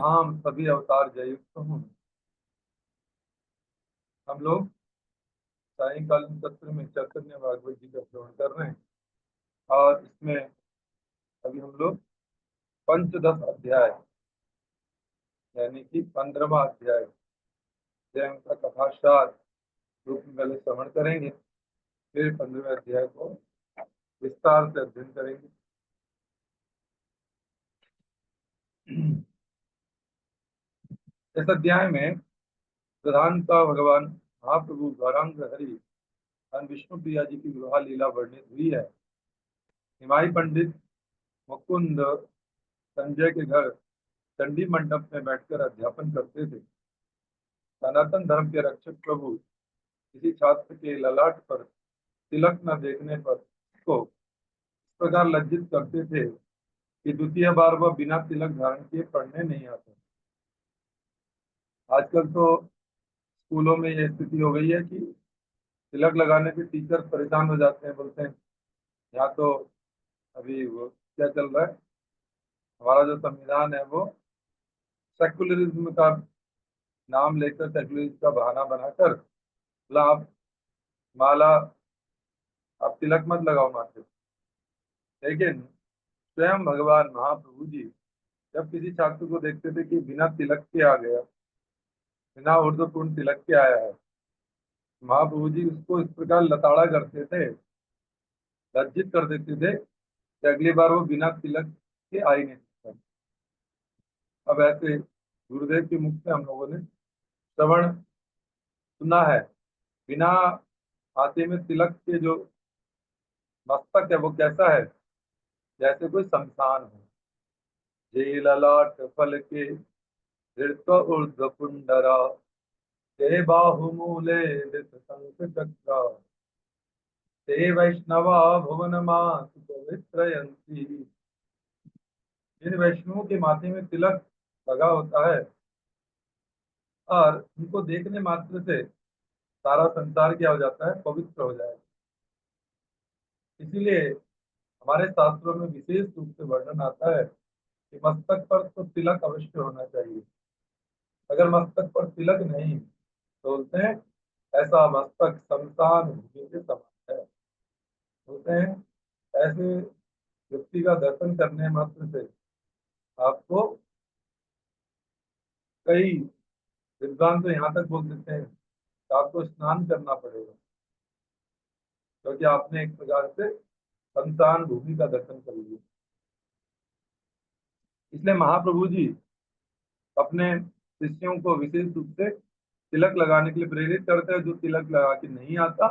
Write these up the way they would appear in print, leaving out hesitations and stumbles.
धाम सभी अवतार जयुक्त हूँ। हम लोग सायंकालीन सत्र में चैतन्य भागवत जी का श्रवण कर रहे हैं और इसमें अभी हम लोग पंचदश अध्याय यानी कि 15वां अध्याय जय का कथासार रूप में पहले श्रवण करेंगे, फिर 15वें अध्याय को विस्तार से अध्ययन करेंगे। इस अध्याय में प्रधानता भगवान महाप्रभु गौरांग हरि और विष्णु प्रिया जी की विवाह लीला वर्णित हुई है। निमाई पंडित मुकुंद संजय के घर चंडी मंडप में बैठकर अध्यापन करते थे। सनातन धर्म के रक्षक प्रभु किसी छात्र के ललाट पर तिलक न देखने पर उसको इस प्रकार लज्जित करते थे कि द्वितीय बार वह बिना तिलक धारण किए पढ़ने नहीं आते। आजकल तो स्कूलों में यह स्थिति हो गई है कि तिलक लगाने पे टीचर परेशान हो जाते हैं, बोलते हैं यहाँ तो अभी वो क्या चल रहा है, हमारा जो संविधान है वो सेकुलरिज्म का नाम लेकर सेकुलरिज्म का बहाना बनाकर बोला आप माला आप तिलक मत लगाओ माथे पे। लेकिन स्वयं भगवान महाप्रभु जी जब किसी छात्र को देखते थे कि बिना तिलक के आ गया, बिना ऊर्ध्वपूर्ण तिलक के आया है, महाप्रभु जी उसको इस प्रकार लताड़ा करते थे, लज्जित कर देते थे कि अगली बार वो बिना तिलक के आ ही नहीं सकता। अब ऐसे गुरुदेव के मुख से हम लोगों ने श्रवण सुना है, बिना हाथे में तिलक के जो मस्तक है वो कैसा है, जैसे कोई शमशान हो। जे ललाट फल के हृत ऊर्ध्व पुंडरा ते बाहुमूले शंख चक्र ते वैष्णवा भुवन मातु पवित्रयन्ति। जिन वैष्णवों के माथे में तिलक लगा होता है और उनको देखने मात्र से सारा संसार क्या हो जाता है, पवित्र हो जाएगा। इसीलिए हमारे शास्त्रों में विशेष रूप से वर्णन आता है कि मस्तक पर तो तिलक अवश्य होना चाहिए। अगर मस्तक पर तिलक नहीं तो बोलते हैं ऐसा मस्तक शमशान भूमि के समान है। बोलते हैं ऐसे व्यक्ति का दर्शन करने मात्र से आपको, कई विद्वान तो यहाँ तक बोल देते हैं कि आपको स्नान करना पड़ेगा, क्योंकि आपने एक प्रकार से शमशान भूमि का दर्शन कर लिया। इसलिए महाप्रभु जी अपने शिष्यों को विशेष रूप से तिलक लगाने के लिए प्रेरित करते हैं। जो तिलक लगा के नहीं आता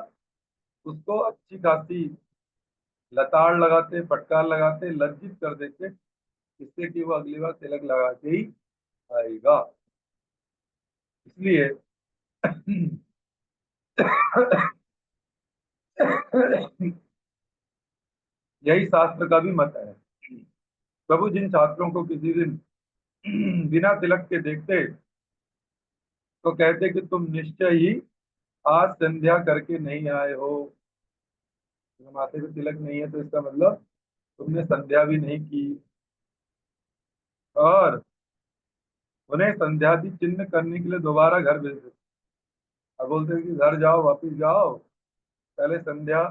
उसको अच्छी खासी लताड़ लगाते, फटकार लगाते, लज्जित कर देते, इससे कि वो अगली बार तिलक लगा के ही आएगा। इसलिए यही शास्त्र का भी मत है। प्रभु जिन छात्रों को किसी दिन बिना तिलक के देखते तो कहते कि तुम निश्चय ही आज संध्या करके नहीं आए हो। माथे पे तिलक नहीं है तो इसका मतलब तुमने संध्या भी नहीं की। और उन्हें संध्यादि चिन्ह करने के लिए दोबारा घर भेज देते। अब बोलते हैं कि घर जाओ, वापिस जाओ, पहले संध्या,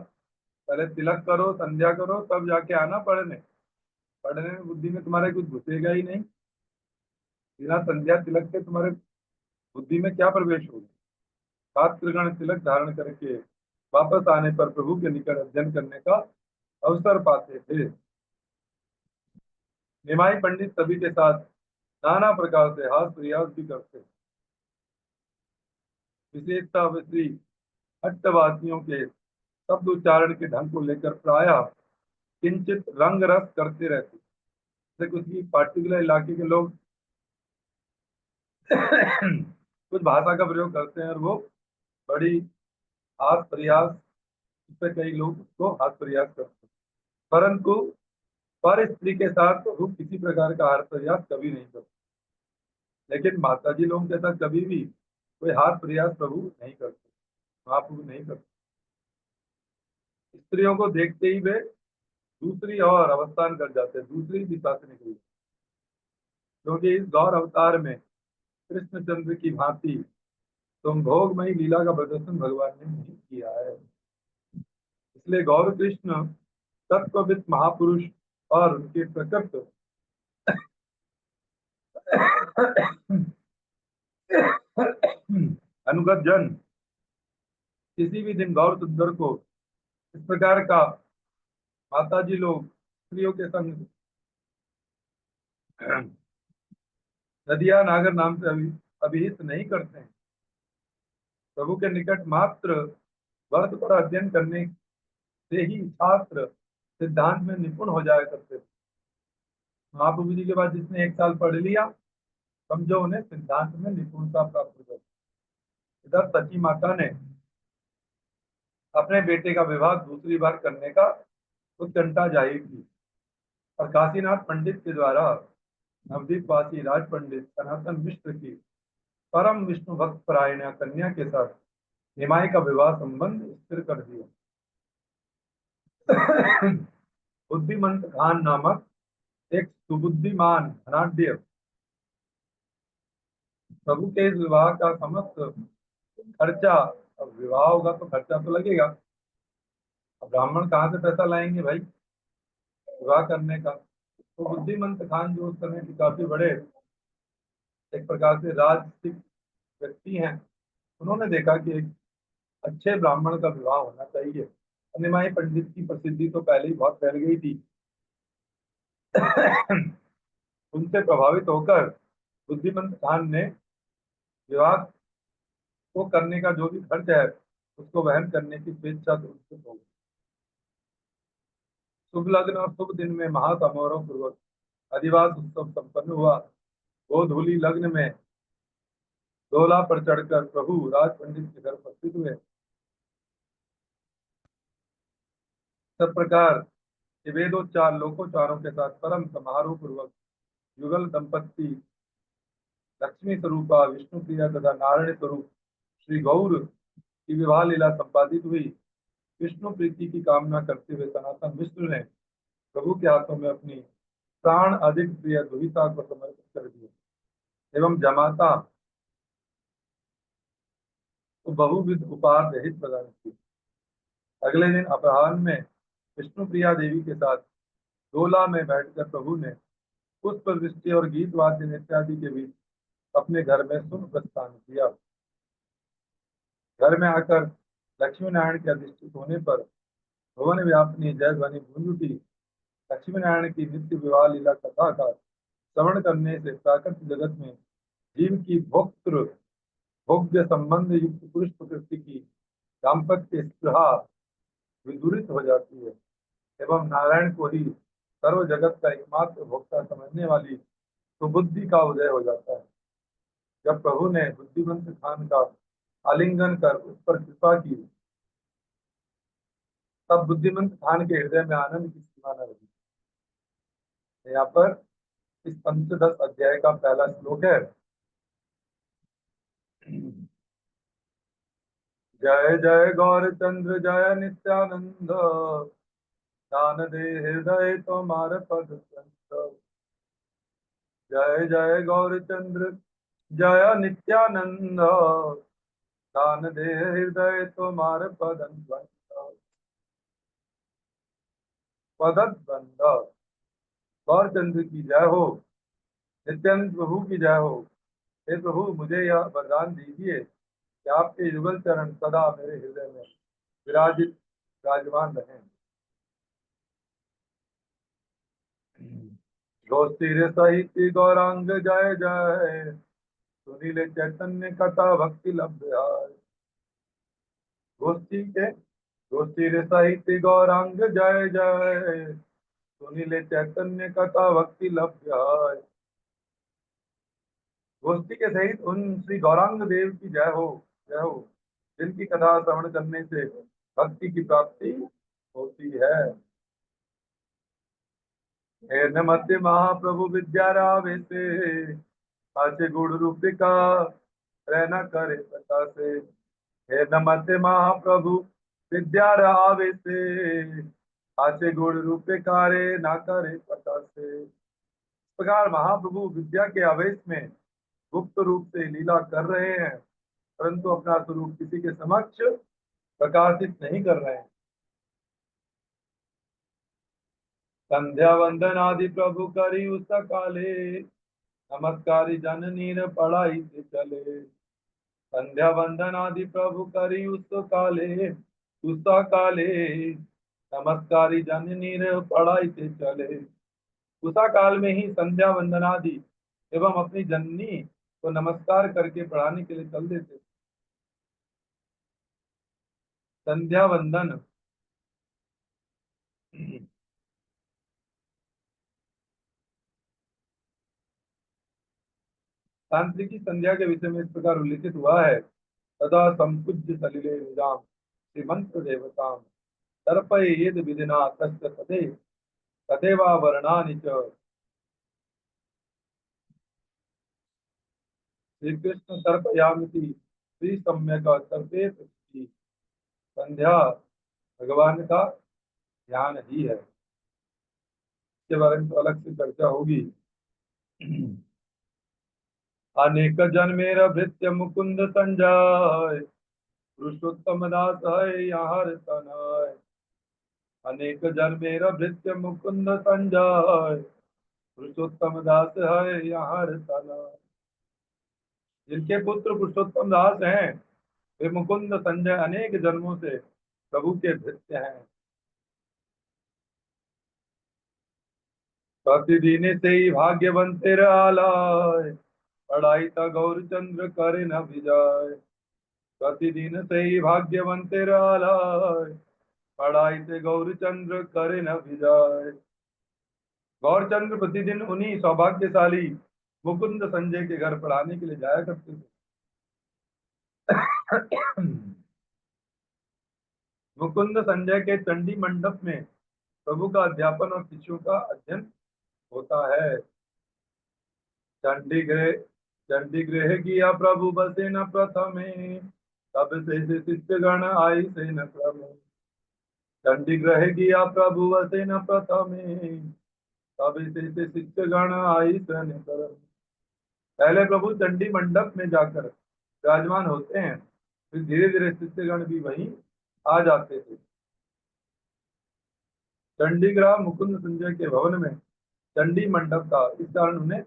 पहले तिलक करो, संध्या करो, तब जाके आना पढ़ने। पढ़ने में बुद्धि में तुम्हारे कुछ घुसेगा ही नहीं। बिना संध्या तिलक के तुम्हारे बुद्धि में क्या प्रवेश होगा। छात्रगण तिलक धारण करके वापस आने पर प्रभु के निकट अध्ययन करने का अवसर पाते थे। निमाई पंडित सभी के साथ नाना प्रकार से हास प्रयास भी करते। विशेषता श्री हट्टवासियों के शब्द उच्चारण के ढंग को लेकर प्रायः किंचित रंग रस करते रहते। जैसे किसी पार्टिकुलर इलाके के लोग कुछ भाषा का प्रयोग करते हैं और वो बड़ी हाथ प्रयास, इस पे कई लोग उसको हाथ प्रयास करते हैं, परंतु पर स्त्री के साथ वो किसी प्रकार का हाथ प्रयास कभी नहीं करते। लेकिन माता जी लोगों के साथ कभी भी कोई हाथ प्रयास प्रभु नहीं करते, महाप्रभु नहीं करते। स्त्रियों को देखते ही वे दूसरी और अवस्थान कर जाते हैं, दूसरी दिशा से निकल जाते क्योंकि इस गौर अवतार में कृष्णचंद्र की भांति तुम भोगमयी लीला का प्रदर्शन भगवान ने नहीं किया है। इसलिए गौर कृष्ण तत्वविद महापुरुष और उनके प्रकृत अनुगत जन किसी भी दिन गौर सुंदर को इस प्रकार का माता जी लोग स्त्रियों के संग नदिया नागर नाम से अभिहित नहीं करते हैं। प्रभु के निकट मात्र वर्ष पर अध्ययन करने से ही छात्र सिद्धांत में निपुण हो जाया करते थे। महाप्रभु जी के बाद जिसने एक साल पढ़ लिया, समझो उन्हें सिद्धांत में निपुणता प्राप्त हो गई। इधर सची माता ने अपने बेटे का विवाह दूसरी बार करने का उत्कंठा जाहिर की और काशीनाथ पंडित के द्वारा नवदीप वासी राज पंडित सनातन मिश्र की परम विष्णु भक्त परायण कन्या के साथ निमाई का विवाह संबंध स्थिर कर दिया। बुद्धिमंत खान नामक एक सुबुद्धिमान धनाढ्य प्रभु के इस विवाह का समस्त खर्चा, अब विवाह होगा तो खर्चा तो लगेगा, अब ब्राह्मण कहाँ से पैसा लाएंगे भाई विवाह करने का। तो बुद्धिमंत खान जो उस समय के काफी बड़े एक प्रकार से राजसिक व्यक्ति हैं, उन्होंने देखा कि एक अच्छे ब्राह्मण का विवाह होना चाहिए। निमाई पंडित की प्रसिद्धि तो पहले ही बहुत फैल गई थी। उनसे प्रभावित होकर बुद्धिमंत खान ने विवाह को करने का जो भी खर्च है उसको वहन करने की स्वेच्छा से उत्सुक हो गए। शुभ लग्न और शुभ दिन में महासमारोह पूर्वक अधिवास उत्सव संपन्न हुआ। गोधूली लग्न में डोला पर चढ़कर प्रभु राज पंडित के घर उपस्थित हुए। सब प्रकार के वेदोच्चार लोकोच्चारों के साथ परम समारोह पूर्वक युगल दंपत्ति लक्ष्मी स्वरूपा विष्णु प्रिया तथा नारायण स्वरूप श्री गौर की विवाह लीला संपादित हुई। विष्णु प्रीति की कामना करते हुए सनातन मिश्र ने प्रभु के हाथों में अपनी प्राण अधिक प्रिय दुहिता को समर्पित कर दिया एवं जमाता को बहुविध उपहार रहित प्रदान किए। अगले दिन अपराह्न में विष्णु प्रिया देवी के साथ डोला में बैठकर प्रभु ने पुष्प वृष्टि और गीत वाद्य इत्यादि के बीच अपने घर में सुख प्रस्थान किया। घर में आकर लक्ष्मी नारायण के अधिष्ठित होने पर भुवन व्यापनी जय ध्वनि गूंज उठी। लक्ष्मी नारायण की नित्य विवाह लीला कथा का श्रवण करने से प्राकृत जगत में जीव की भोक्तृ भोग्य संबंध युक्त पुरुष प्रकृति की दाम्पत्य स्पृहा विदूरित हो जाती है एवं नारायण को ही सर्व जगत का एकमात्र भोक्ता समझने वाली सुबुद्धि का उदय हो जाता है। जब प्रभु ने बुद्धिमंत खान का आलिंगन कर उस पर कृपा की, तब बुद्धिमंत खान के हृदय में आनंद की सीमा न रही। यहाँ पर इस पंचदश अध्याय का पहला श्लोक है। जय जय गौर चंद्र जय नित्यानंद, दान दे हृदय तुम्हार पद संत। जय जय गौर चंद्र जय नित्यानंद, दान दे हृदय तुम्हार पदत बंद। गौर चंद्र की जय हो, नित्यानंद प्रभु की जय हो। हे प्रभु मुझे यह वरदान दीजिए कि आपके युगल चरण सदा मेरे हृदय में विराजित विराजमान रहें। गोस्तीर सहित गौरांग जय जय, सुनीले चैतन्य कथा भक्ति लभ्य। गोस्ती के गोस्तीर सहित गौरांग जय जय, सुनीले चैतन्य कथा भक्ति लभ्य। गोष्ठी के सहित उन श्री गौरांग देव की जय हो, जय हो, जिनकी कथा श्रवण करने से भक्ति की प्राप्ति होती है। हे नमस्ते महाप्रभु विद्या रावेसे, आचे गुण रूपिका रहना करे प्रकाशे। हे नमस्ते महाप्रभु विद्या रावेसे, आचे गुण रूपिका रे ना करे प्रकाशे। प्रकार महाप्रभु विद्या के आवेश में गुप्त रूप से लीला कर रहे हैं, परंतु अपना स्वरूप किसी के समक्ष प्रकाशित नहीं कर रहे हैं। संध्या वंदन आदि प्रभु करी उस काले, नमस्कारी जननी ने पढ़ाई से चले। संध्या वंदन आदि प्रभु करी उस काले, नमस्कारी जननी ने पढ़ाई से चले। उषा काल में ही संध्या वंदन आदि एवं अपनी जननी को नमस्कार करके पढ़ाने के लिए चल देते। संध्या वंदन तांत्रिकी संध्या के विषय में इस प्रकार उल्लिखित हुआ है। तदा संपूज्य सलिले निजाम श्रीमंत देवताम तर्पयेद विधिना तस्य तदेवा वर्णानि च। श्री कृष्ण तर्पयामिति श्री सम्यक तर्पेत इति। संध्या भगवान का ध्यान ही है। इसके बारे में तो अलग से चर्चा होगी। अनेक जन्मेर भृत्य मुकुंद संजय, पुरुषोत्तम दास है यहाँ तनय। अनेक जन्मेर भृत्य मुकुंद संजय, पुरुषोत्तम दास है यहाँ तनय। जिनके पुत्र पुरुषोत्तम दास हैं, वे मुकुंद संजय अनेक जन्मों से प्रभु के भृत्य हैं। प्रतिदिन से ही भाग्यवंतेर आलाय, पढ़ाई त गौरचंद्र करे न विजय। प्रतिदिन से ही भाग्यवंतेर आलाय, पढ़ाई से गौरचंद्र करे न विजय। गौरचंद्र प्रतिदिन उन्हीं सौभाग्यशाली मुकुंद संजय के घर पढ़ाने के लिए जाया करते थे। मुकुंद संजय के चंडी मंडप में प्रभु का अध्यापन और शिष्यों का अध्ययन होता है। चंडीगृह चंडीगृह किया प्रभु बसे न प्रथमे, तब से शिष्य गण आई से न क्रमे। चंडीगृह किया प्रभु बसे न प्रथमे, तब से शिष्य गण आई से न क्रमे। पहले प्रभु चंडी मंडप में जाकर विराजमान होते हैं, फिर धीरे धीरे शिष्यगण भी वहीं आ जाते थे। चंडीगृह मुकुंद संजय के भवन में चंडी मंडप था, इस कारण उन्हें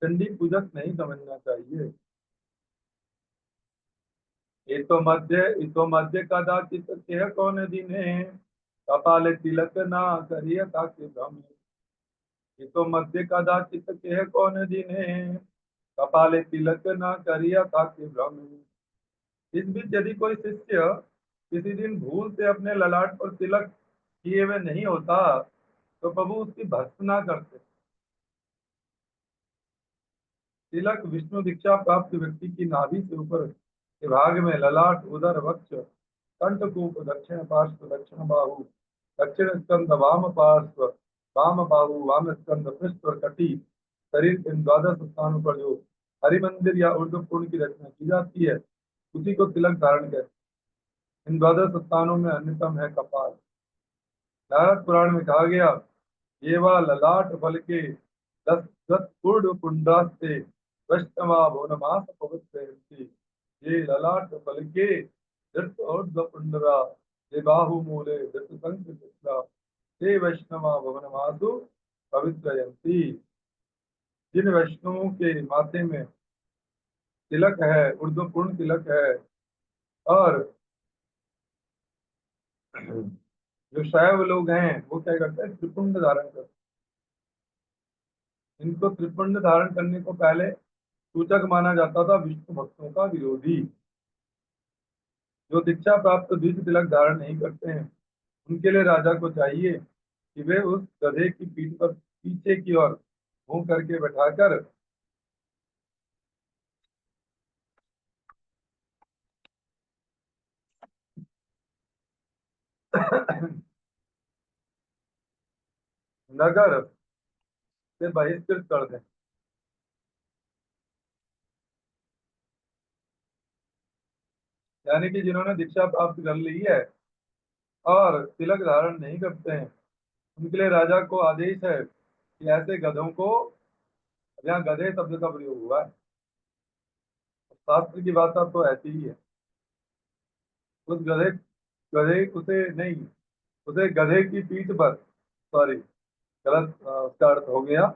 चंडी पूजक नहीं समझना चाहिए। इतो मध्य कदाचित केह कौन दिने, कपाले तिलक ना करिय ताके भ्रमे। इतो मध्य कदाचित केह कौन दिने, कपाले तिलक ना करिय ताके भ्रमे। इस बीच यदि कोई शिष्य किसी दिन भूल से अपने ललाट पर तिलक किए हुए नहीं होता, तो प्रभु उसकी भर्त्सना करते। तिलक विष्णु दीक्षा प्राप्त व्यक्ति की नाभि से ऊपर के भाग में ललाट, उदर, वक्ष, कंठकूप, दक्षिण पार्श्व, दक्षिण बाहु, दक्षिण स्कंद, वाम पार्श्व, वाम बाहु, वाम स्कंद, पृष्ठ और कटी, शरीर के इन द्वादश स्थानों पर जो हरिमंदिर या ऊर्ध्वपूर्ण की रचना की जाती है, उसी को तिलक धारण कहते हैं। इन द्वादश स्थानों में अन्यतम है कपाल। नारद पुराण में कहा गया, ये वा ललाट फल के 10 पूर्ण पुंडास्ते वैष्णवा भुवनमास पवित्र। ये ललाट फल के धृत ऊर्ध्व पुंडरा, ये बाहु मूले धृत संक चित्रा, ये वैष्णवा भुवनमासु पवित्रयन्ति। जिन वैष्णवों के माथे में तिलक है, ऊर्ध्वपूर्ण तिलक है, और जो शैव लोग हैं वो क्या करते हैं, त्रिपुंड धारण करते हैं। इनको त्रिपुंड धारण करने को पहले सूचक माना जाता था विष्णु भक्तों का विरोधी। जो दीक्षा प्राप्त द्विज तिलक धारण नहीं करते हैं, उनके लिए राजा को चाहिए कि वे उस गधे की पीठ पर पीछे की ओर मुंह करके बैठाकर नगर से बहिष्कृत कर दें। यानी कि जिन्होंने दीक्षा प्राप्त कर ली है और तिलक धारण नहीं करते हैं, उनके लिए राजा को आदेश है कि ऐसे गधों को अब यहाँ गधे शब्द का प्रयोग हुआ है, शास्त्र की भाषा तो ऐसी ही है। उस गधे गधे उसे नहीं, उसे गधे की पीठ पर, सॉरी गलत उसका अर्थ हो गया,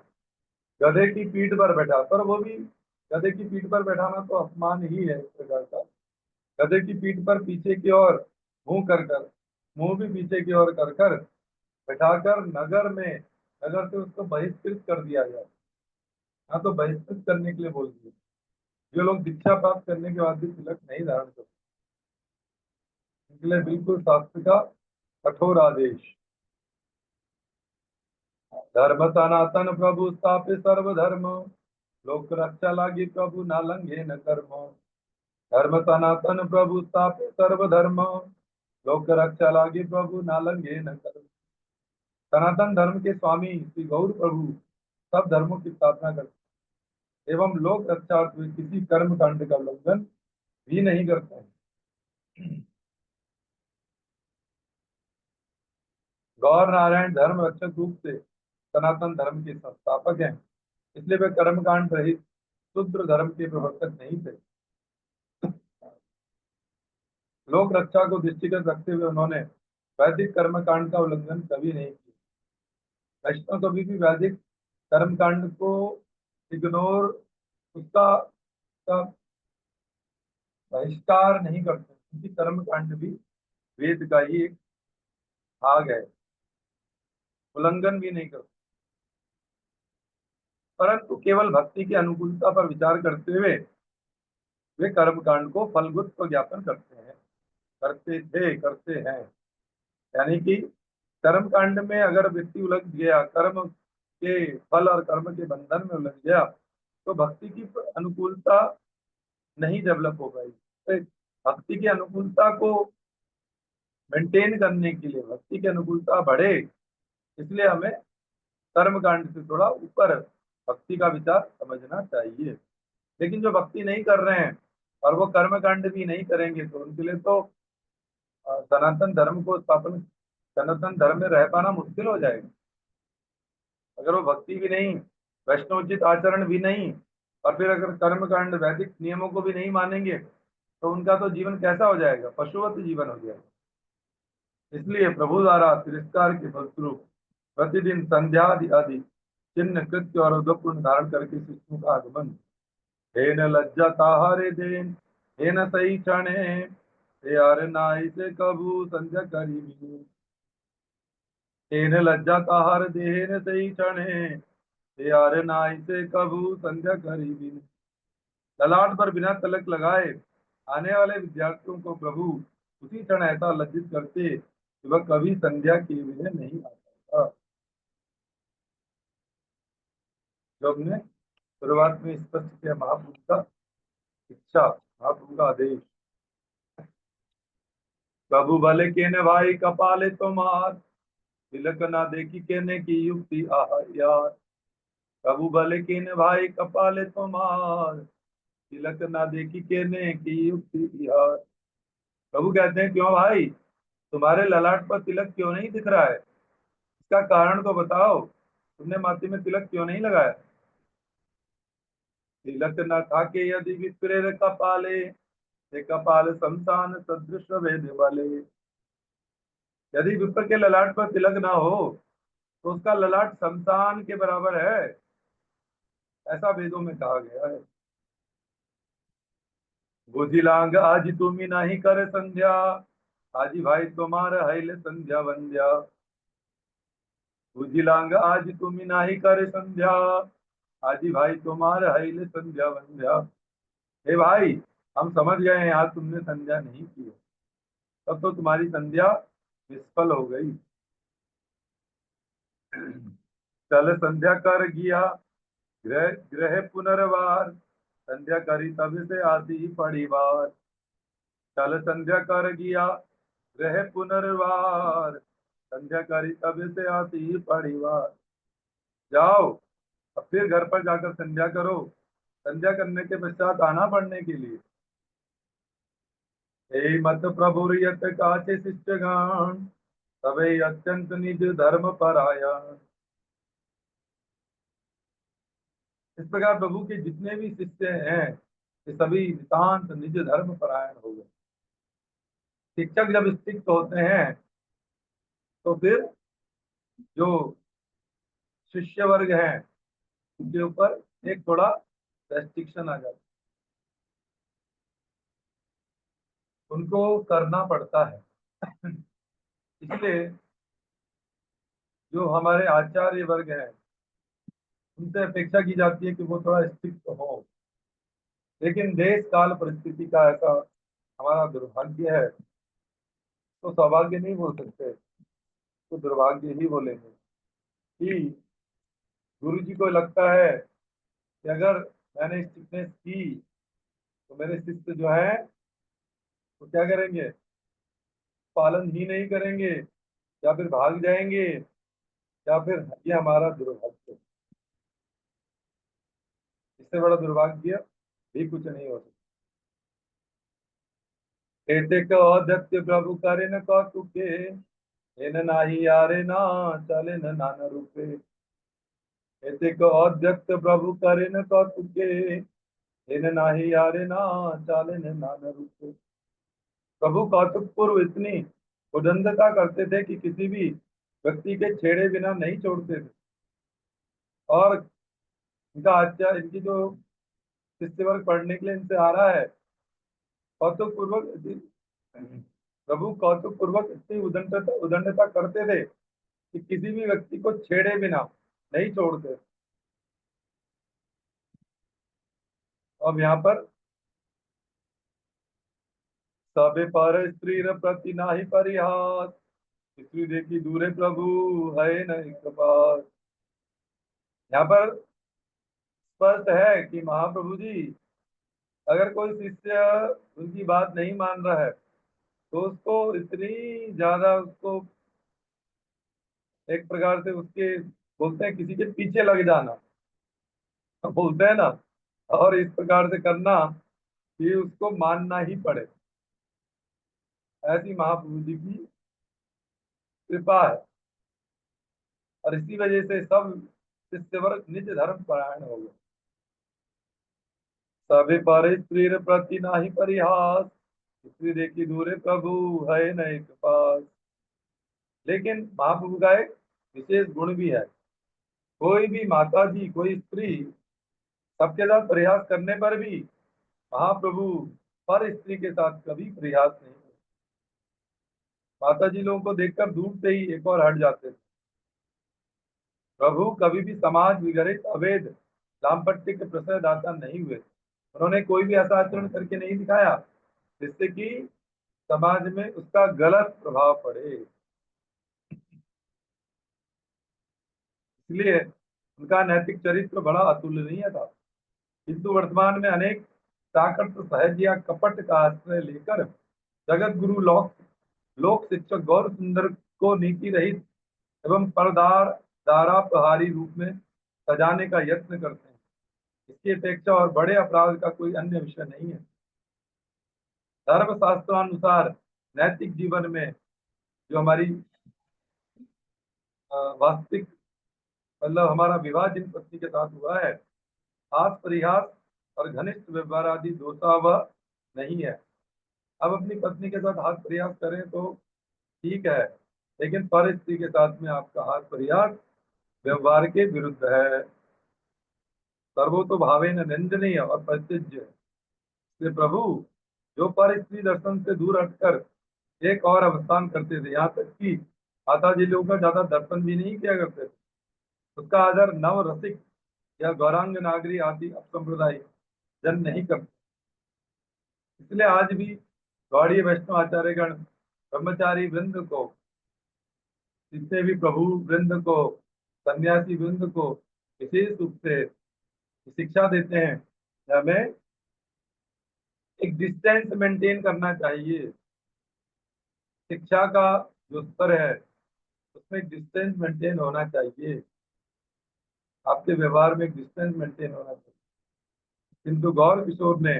गधे की पीठ पर बैठा, पर वो भी गधे की पीठ पर बैठाना तो अपमान ही है एक प्रकार का। गधे की पीठ पर पीछे की ओर मुंह कर कर, मुंह भी पीछे की ओर कर कर बैठाकर नगर में, नगर से उसको बहिष्कृत कर दिया गया। हाँ, तो बहिष्कृत करने के लिए बोल दिया। जो लोग दीक्षा प्राप्त करने के बाद भी तिलक नहीं धारण करते, इनके लिए बिल्कुल शास्त्र का कठोर आदेश। धर्म सनातन प्रभु स्थापित सर्वधर्म, लोक रक्षा लागी प्रभु ना लंघे न कर्म। धर्म सनातन प्रभु स्थापित सर्वधर्म, लोक रक्षा लागी प्रभु ना लंघे न कर्म। सनातन धर्म के स्वामी श्री गौर प्रभु सब धर्मों की स्थापना करते एवं लोक रक्षार्थ में किसी कर्म कांड का उल्लंघन भी नहीं करते हैं। गौर नारायण धर्म रक्षक रूप से सनातन धर्म के संस्थापक हैं, इसलिए वे कर्मकांड रहित शुद्र धर्म के प्रवर्तक नहीं थे। लोक रक्षा को दृष्टिगत रखते हुए उन्होंने वैदिक कर्मकांड का उल्लंघन कभी नहीं किया। वैष्णव कभी भी वैदिक कर्मकांड को इग्नोर, उसका उसका बहिष्कार नहीं करते, क्योंकि कर्मकांड भी वेद का ही एक भाग है, उल्लंघन भी नहीं करते, परंतु केवल भक्ति की अनुकूलता पर विचार करते हुए वे कर्मकांड को फलगुत्व ज्ञापन करते हैं, करते थे, करते हैं। यानी कि कर्म कांड में अगर व्यक्ति उलझ गया, कर्म के फल और कर्म के बंधन में उलझ गया, तो भक्ति की अनुकूलता नहीं डेवलप हो पाई। तो भक्ति की अनुकूलता को मेंटेन करने के लिए, भक्ति की अनुकूलता बढ़े, इसलिए हमें कर्म कांड से थोड़ा ऊपर भक्ति का विचार समझना चाहिए। लेकिन जो भक्ति नहीं कर रहे हैं और वो कर्म कांड भी नहीं करेंगे, तो उनके लिए तो सनातन धर्म को स्थापन, सनातन धर्म में रह पाना मुश्किल हो जाएगा। अगर वो भक्ति भी नहीं, वैष्णवोचित आचरण भी नहीं, और फिर अगर कर्म कांड वैदिक नियमों को भी नहीं मानेंगे, तो उनका तो जीवन कैसा हो जाएगा, पशुवत जीवन हो जाएगा। इसलिए प्रभु द्वारा तिरस्कार के फलस्वरूप प्रतिदिन संध्या आदि आदि चिन्ह कृत्य और उद्यपूर्ण धारण करके शिष्यों का आगमन। हे न लज्जा ताहारे देन, हे न सही क्षणे, हे आर नाई से कबू संध्या करी मिले। हे न लज्जा ताहार देन सही क्षणे, यार नाई से कबू संध्या करी बिन। ललाट पर बिना तिलक लगाए आने वाले विद्यार्थियों को प्रभु उसी क्षण ऐसा लज्जित करते कि वह कभी संध्या किए बिना नहीं आता था। जो हमने शुरुआत में स्पष्ट किया, महाप्रभु का इच्छा, महाप्रभु का आदेश। प्रभु भले केने भाई कपाले तो मार, तिलक ना देखी केने की युक्ति आह यार। प्रभु भले केने भाई कपाले तो मार, तिलक ना देखी केने की युक्ति यार। प्रभु कहते हैं, क्यों भाई, तुम्हारे ललाट पर तिलक क्यों नहीं दिख रहा है? इसका कारण तो बताओ, तुमने माथे में तिलक क्यों नहीं लगाया? तिलक न था के यदि विप्रेर कपाले, ते कपाल शमशान सदृश वेद वाले। यदि विप्र के ललाट पर तिलक ना हो, तो उसका ललाट शमशान के बराबर है, ऐसा वेदों में कहा गया है। बुझिलांग आज तुम्ही नहीं करे संध्या, आजी भाई तुम्हारा हैले संध्या वंद्या। बुझिलांग आज तुम्ही नाही करे संध्या, आजी भाई तुम्हारे हैले संध्या वंध्या। हे भाई, हम समझ गए हैं आज तुमने संध्या नहीं की है, तब तो तुम्हारी संध्या निष्फल हो गई। चल संध्या कर गया, ग्रह ग्रह पुनर्वार, संध्या करी तब से आती पड़ी बार। चल संध्या कर गया, ग्रह पुनर्वार, संध्या करी तब से आती पड़ी बार। जाओ, अब फिर घर पर जाकर संध्या करो, संध्या करने के पश्चात आना पढ़ने के लिए। हे मत प्रभुरियत काचे शिष्यगण, तबे अत्यंत निज धर्म परायण। इस प्रकार प्रभु के जितने भी शिष्य हैं ये सभी नितांत निज धर्म परायण हो गए। शिक्षक जब स्ट्रिक्ट होते हैं तो फिर जो शिष्य वर्ग है उनके ऊपर एक थोड़ा रेस्ट्रिक्शन आ जाता है, उनको करना पड़ता है। इसलिए जो हमारे आचार्य वर्ग हैं उनसे अपेक्षा की जाती है कि वो थोड़ा स्ट्रिक्ट हो। लेकिन देश काल परिस्थिति का ऐसा हमारा दुर्भाग्य है, तो सौभाग्य नहीं बोल सकते, तो दुर्भाग्य ही बोलेंगे कि गुरु जी को लगता है कि अगर मैंने स्ट्रिक्टनेस की तो मेरे शिष्य जो है वो क्या करेंगे, पालन ही नहीं करेंगे, या फिर भाग जाएंगे, या फिर ये हमारा दुर्भाग्य है। इससे बड़ा दुर्भाग्य भी कुछ नहीं हो सकता। ऐसे कहो दत्त प्रभु करे न कौतुके, इन नाही यारे ना चले न नाना रूपे। ऐसे कहो दत्त प्रभु करे न कौतुके, इन नाही यारे ना चले न नाना रूपे। प्रभु कौतुक पूर्व इतनी उदंडता करते थे कि किसी भी व्यक्ति के छेड़े बिना नहीं छोड़ते थे। और इनका आचार्य, इनकी जो शिष्य वर्ग पढ़ने के लिए इनसे आ रहा है, कौतुक पूर्वक प्रभु कौतुक पूर्वक इतनी उदंडता करते थे कि किसी भी व्यक्ति को छेड़े बिना नहीं छोड़ते। अब यहाँ पर सबे पर स्त्री प्रति नाही परिहास, स्त्री देखी दूरे प्रभु है नहीं कृपास। यहाँ पर स्पष्ट है कि महाप्रभु जी, अगर कोई शिष्य उनकी बात नहीं मान रहा है तो उसको इतनी ज्यादा उसको एक प्रकार से उसके बोलते हैं किसी के पीछे लग जाना, बोलते हैं ना, और इस प्रकार से करना कि उसको मानना ही पड़े। ऐसी महाप्रभु जी की कृपा है, और इसी वजह से सब शिष्य वर्ग निज धर्म परायण हो गए। सभी पर स्त्री प्रति नाही परिहास, स्त्री देखी दूरे प्रभु है नहीं के पास। लेकिन महाप्रभु का एक विशेष गुण भी है। कोई भी माता जी, कोई स्त्री सबके साथ प्रयास करने पर भी महाप्रभु पर स्त्री के साथ कभी प्रयास नहीं करते। माता जी लोगों को देखकर दूर से ही एक और हट जाते थे। प्रभु कभी भी समाज विगड़ित अवैध दाम्पत्य के प्रश्रय दाता नहीं हुए। उन्होंने कोई भी ऐसा आचरण करके नहीं दिखाया जिससे कि समाज में उसका गलत प्रभाव पड़े। इसलिए उनका नैतिक चरित्र बड़ा अतुलनीय था। किंतु वर्तमान में अनेक प्राकृत सहज या कपट का आश्रय लेकर जगत गुरु लोक लोक शिक्षक गौर सुंदर को नीति रहित एवं परदार दारापहारी रूप में सजाने का यत्न करते हैं। इसकी अपेक्षा और बड़े अपराध का कोई अन्य विषय नहीं है। धर्मशास्त्रानुसार नैतिक जीवन में जो हमारी वास्तविक मतलब हमारा विवाह जिन पत्नी के साथ हुआ है, हास परिहास और घनिष्ठ व्यवहार आदि दोषावह नहीं है। अब अपनी पत्नी के साथ हाथ प्रयास करें तो ठीक है, लेकिन पर स्त्री के साथ में आपका हाथ प्रयास व्यवहार के विरुद्ध है। सर्वो तो भावे न निंदनीय और परित्यज्य। इसलिए प्रभु जो पर स्त्री दर्शन से दूर हटकर एक और अवस्थान करते थे, यहाँ तक कि माता जी लोगों का ज्यादा दर्शन भी नहीं किया करते थे, उसका आदर नव रसिक या गौरांग नागरी आदि अपसंप्रदाय जन नहीं करते। इसलिए आज भी गौड़ीय वैष्णव आचार्यगण ब्रह्मचारी वृंद को, जितने भी प्रभु वृंद को, सन्यासी वृंद को विशेष रूप से शिक्षा देते हैं कि हमें एक डिस्टेंस मेंटेन करना चाहिए। शिक्षा का जो स्तर है उसमें एक डिस्टेंस मेंटेन होना चाहिए, आपके व्यवहार में एक डिस्टेंस मेंटेन होना चाहिए। किंतु गौर किशोर ने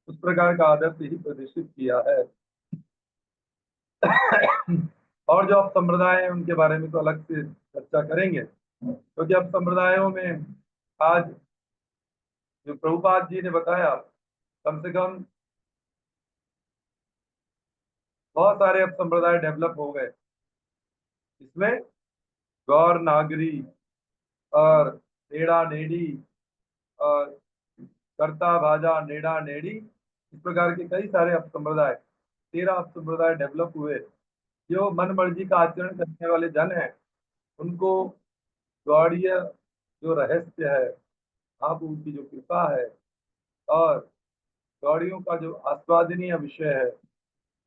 उस प्रकार का आदर्श ही प्रदर्शित किया है। और जो अब संप्रदाय है उनके बारे में तो अलग से चर्चा करेंगे, क्योंकि अब संप्रदायों में आज जो प्रभुपाद जी ने बताया, कम से कम बहुत सारे अब संप्रदाय डेवलप हो गए। इसमें गौर नागरी और नेड़ा नेड़ी और कर्ता भाजा नेड़ा नेड़ी, इस प्रकार के कई सारे अब संप्रदाय, 13 अब संप्रदाय डेवलप हुए। जो मन मर्जी का आचरण करने वाले जन हैं, उनको गौड़ीय जो रहस्य है, महाप्रभु की जो कृपा है और गौड़ियों का जो आस्वादनीय विषय है,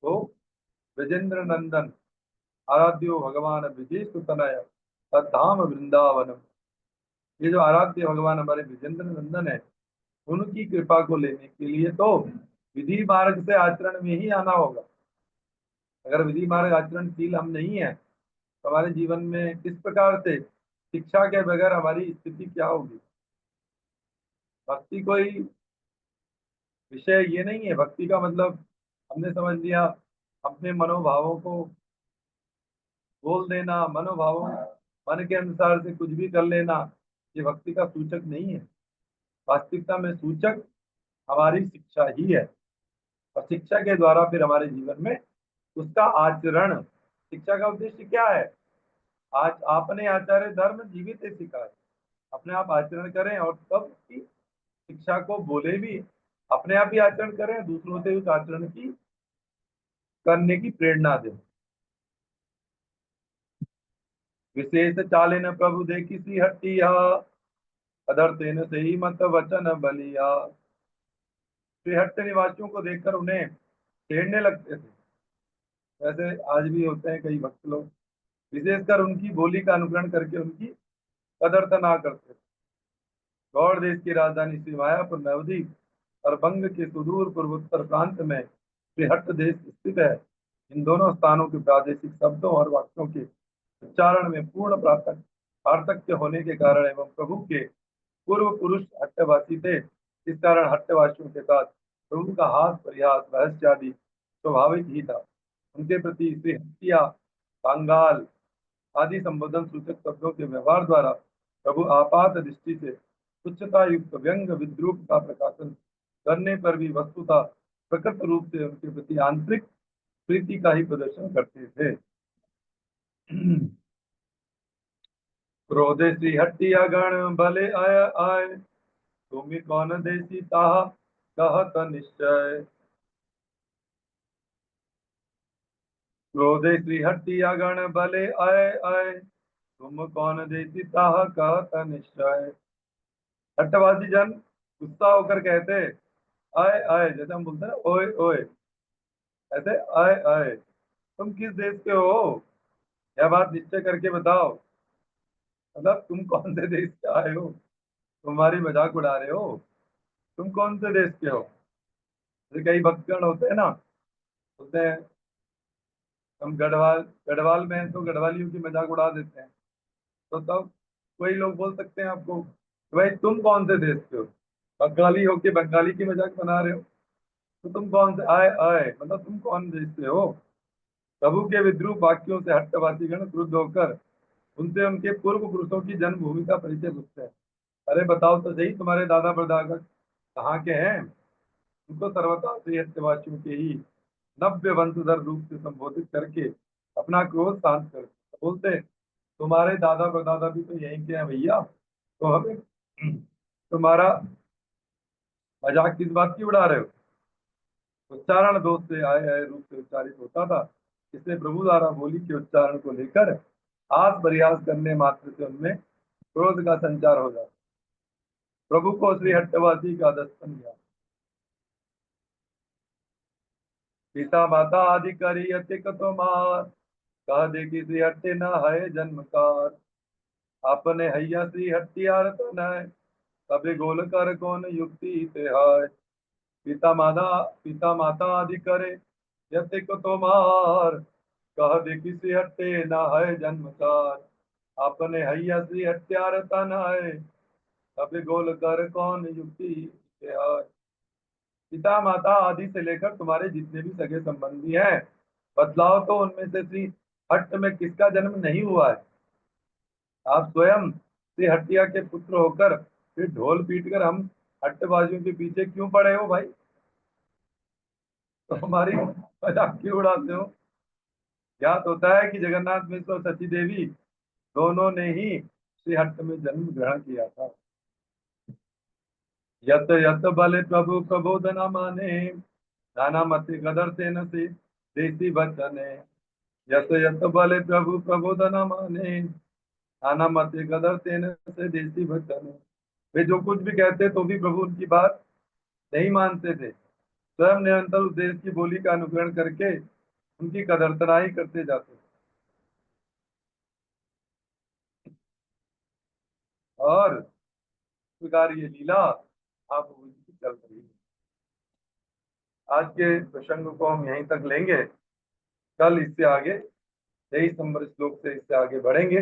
वो विजेंद्र नंदन आराध्यो भगवान विजेश तनय तद्धाम वृंदावनम। ये जो आराध्य भगवान हमारे विजेंद्र नंदन है, उनकी कृपा को लेने के लिए तो विधि मार्ग से आचरण में ही आना होगा। अगर विधि मार्ग आचरणशील हम नहीं है, तो हमारे जीवन में किस प्रकार से, शिक्षा के बगैर हमारी स्थिति क्या होगी। भक्ति कोई विषय ये नहीं है। भक्ति का मतलब हमने समझ लिया अपने मनोभावों को बोल देना, मनोभावों मन के अनुसार से कुछ भी कर लेना, ये भक्ति का सूचक नहीं है। वास्तविकता में सूचक हमारी शिक्षा ही है, और शिक्षा के द्वारा फिर हमारे जीवन में उसका आचरण। शिक्षा का उद्देश्य क्या है? आज आपने आचार्य धर्म जीवित है सिखाए, अपने आप आचरण करें और तब की शिक्षा को बोले भी, अपने आप ही आचरण करें, दूसरों से उस आचरण की करने की प्रेरणा दें। विशेष चाले न प्रभु दे किसी हटिया, अधर तेन से ही मत वचन बलिया। श्रीहट्ट निवासियों को देखकर उन्हें छेड़ने लगते थे। वैसे आज भी होते हैं कई भक्त लोग, विशेषकर उनकी बोली का अनुकरण करके उनकी कदरतना करते थे। गौड़ देश की राजधानी श्री मायापुर नवदीप और बंग के सुदूर पूर्वोत्तर प्रांत में श्रीहट्ट देश स्थित है। इन दोनों स्थानों के प्रादेशिक शब्दों और वाक्यों के उच्चारण में पूर्ण पार्थक्य होने के कारण एवं प्रभु के पूर्व पुरुष हट्टवासी थे, इस कारण हट्टवासियों के साथ प्रभु का हास परिहास रहस्य आदि स्वाभाविक ही था। उनके प्रति श्री हत्या, बंगाल आदि संबोधन सूचक शब्दों के व्यवहार द्वारा प्रभु आपात दृष्टि से उच्चता युक्त व्यंग विद्रूप का प्रकाशन करने पर भी वस्तुतः प्रकट रूप से उनके प्रति आंतरिक प्रीति का ही प्रदर्शन करते थे। क्रोधे श्री हट्टिया गण भले आय आय, तुम कौन देसी ताहा कहत निश्चय। क्रोधे श्री हट्टिया गण भले आय आय, तुम कौन देसी ताहा कहत निश्चय। हट्टवादी जन गुस्सा होकर कहते, आय आय, जैसे हम बोलते हैं ओए ओए, ऐसे आय आय, तुम किस देश के हो, यह बात निश्चय करके बताओ। मतलब तुम कौन से देश से आए हो, तुम्हारी मजाक उड़ा रहे हो, तुम कौन से देश के हो। जैसे कई भक्तगण होते हैं ना, बोलते हैं हम गढ़वाल गढ़वाल में हैं, तो गढ़वालियों की मजाक उड़ा देते हैं। तो तब कोई लोग बोल सकते हैं आपको कि भाई तुम कौन से देश के हो, बंगाली हो के बंगाली की मजाक बना रहे हो, तो तुम कौन से, आए आए मतलब तुम कौन देश से हो। प्रभु के विद्रूप वाक्यों से हट्टवासी गण क्रुद्ध होकर उनसे उनके पूर्व पुरुषों की जन्मभूमि का परिचय पूछते हैं। अरे बताओ तो सही, तुम्हारे दादा परदादा कहाँ के हैं। उनको सर्वथा श्री हट्टवासियों के ही नव्य वंशधर रूप से संबोधित करके अपना क्रोध शांत करते बोलते, तुम्हारे दादा परदादा भी तो यहीं के हैं भैया, तो हमें तुम्हारा मजाक किस बात की उड़ा रहे हो। उच्चारण दोष से आए आए रूप से उच्चारित होता था, इसलिए प्रभु द्वारा बोली के उच्चारण को लेकर हाथ प्रयास करने मात्र से उनमें क्रोध का संचार हो जाता। प्रभु को श्री हट्टवासी का दस्तन गया। पिता माता आदि करी अतिक मार, कह दे कि श्री हट्टे न है जन्मकार। आपने हैया श्री हट्टियार तन है, तबे गोल कर कौन युक्ति ते है। पिता माता आदि करे यतिक मार, कह दे कि श्री हट्टे न है जन्मकार। आपने हैया श्री हत्यार तन है, तबे गोल कर कौन युक्ति ते है। पिता माता आदि से लेकर तुम्हारे जितने भी सगे संबंधी हैं, बतलाओ तो उनमें से श्री हट्ट में किसका जन्म नहीं हुआ है। आप स्वयं श्री हट्टिया के पुत्र होकर फिर ढोल पीट कर हम हट्टबाजियों के पीछे क्यों पड़े हो भाई? तो हमारी मजाक क्यों उड़ाते हो? ज्ञात होता है कि जगन्नाथ मिश्र और सची देवी दोनों ने ही श्रीहट्ट में जन्म ग्रहण किया था। यत यत बल प्रभु प्रबोधना माने, नाना मति गदर तेन से देसी बचने। यत यत बल प्रभु प्रबोधना माने, नाना मति गदर तेन से देसी बचने। वे जो कुछ भी कहते तो भी प्रभु उनकी बात नहीं मानते थे। स्वयं निरंतर उस देश की बोली का अनुकरण करके उनकी कदरतनाई करते जाते। और इस प्रकार ये लीला आप उनकी चल रही है। आज के प्रसंग को हम यहीं तक लेंगे। कल इससे आगे 23 नंबर श्लोक से इससे आगे बढ़ेंगे।